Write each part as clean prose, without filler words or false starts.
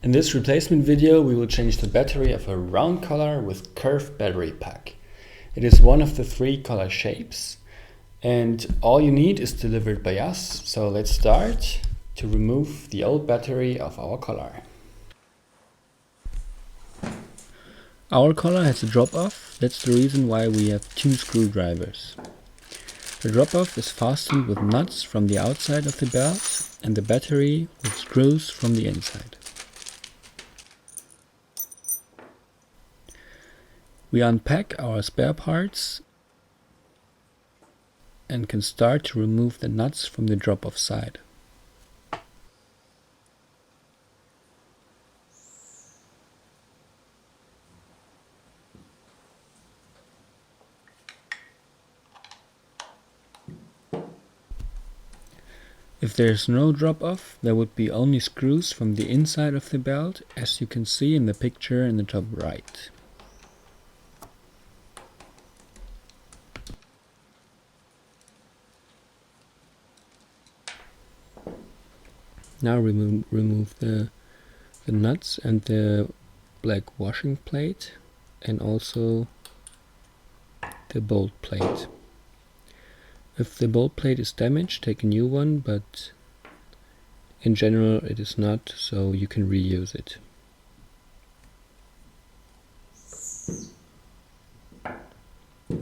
In this replacement video, we will change the battery of a round color with curved battery pack. It is one of the 3 color shapes, and all you need is delivered by us. So let's start to remove the old battery of our color. Our color has a drop-off. That's the reason why we have 2 screwdrivers. The drop-off is fastened with nuts from the outside of the belt and the battery with screws from the inside. We unpack our spare parts and can start to remove the nuts from the drop-off side. If there is no drop-off, there would be only screws from the inside of the belt, as you can see in the picture in the top right. Now remove the nuts and the black washing plate and also the bolt plate. If the bolt plate is damaged, take a new one, but in general it is not, so you can reuse it.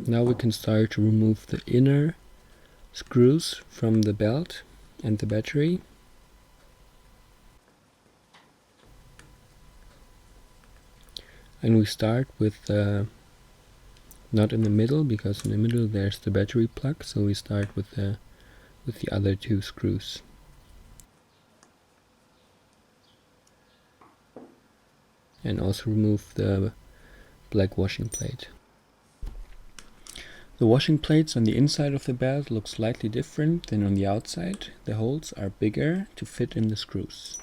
Now we can start to remove the inner screws from the belt and the battery. And we start with not in the middle, because in the middle there's the battery plug, so we start with the other 2 screws. And also remove the black washing plate. The washing plates on the inside of the belt look slightly different than on the outside. The holes are bigger to fit in the screws.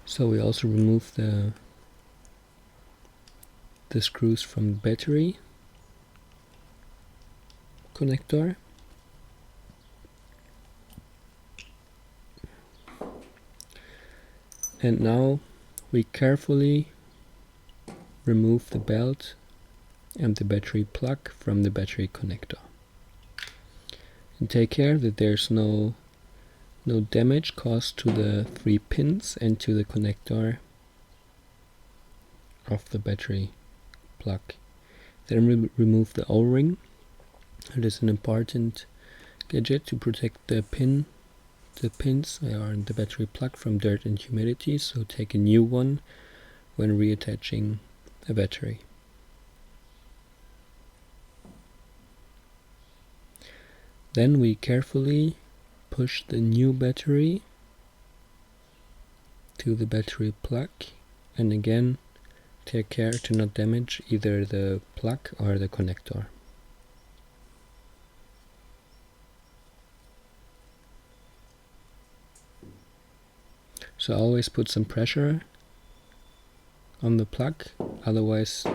So we also remove the screws from the battery connector. And now we carefully remove the belt and the battery plug from the battery connector. And take care that there's no damage caused to the 3 pins and to the connector of the battery plug. Then remove the O-ring. It is an important gadget to protect the pins or the battery plug from dirt and humidity, so take a new one when reattaching a battery. Then we carefully push the new battery to the battery plug, and again take care to not damage either the plug or the connector. So always put some pressure on the plug, otherwise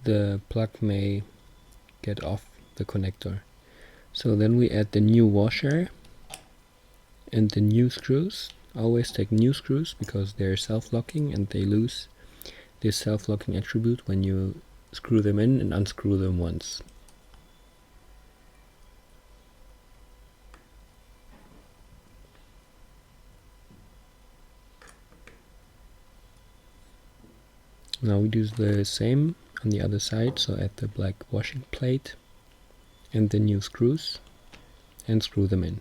the plug may get off the connector. So then we add the new washer and the new screws. Always take new screws because they're self-locking and they lose this self-locking attribute when you screw them in and unscrew them once. Now we do the same on the other side, so add the black washing plate and the new screws and screw them in.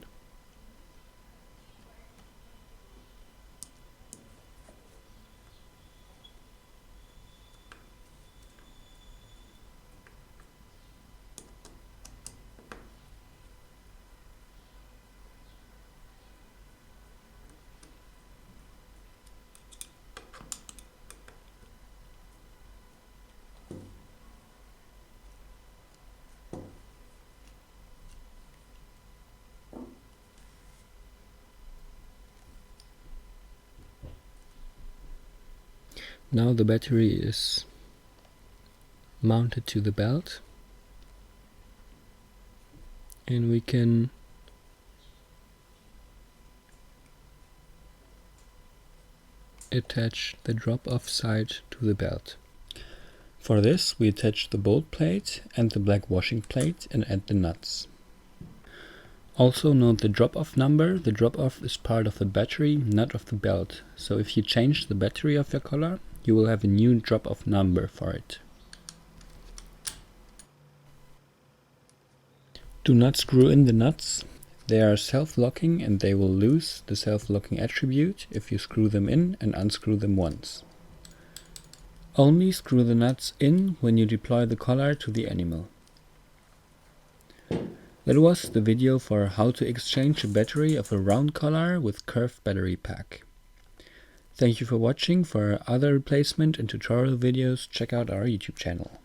Now the battery is mounted to the belt, and we can attach the drop-off side to the belt. For this we attach the bolt plate and the black washing plate and add the nuts. Also note the drop-off number. The drop-off is part of the battery, not of the belt. So if you change the battery of your collar, you will have a new drop-off number for it. Do not screw in the nuts. They are self-locking and they will lose the self-locking attribute if you screw them in and unscrew them once. Only screw the nuts in when you deploy the collar to the animal. That was the video for how to exchange a battery of a round collar with curved battery pack. Thank you for watching. For other replacement and tutorial videos, check out our YouTube channel.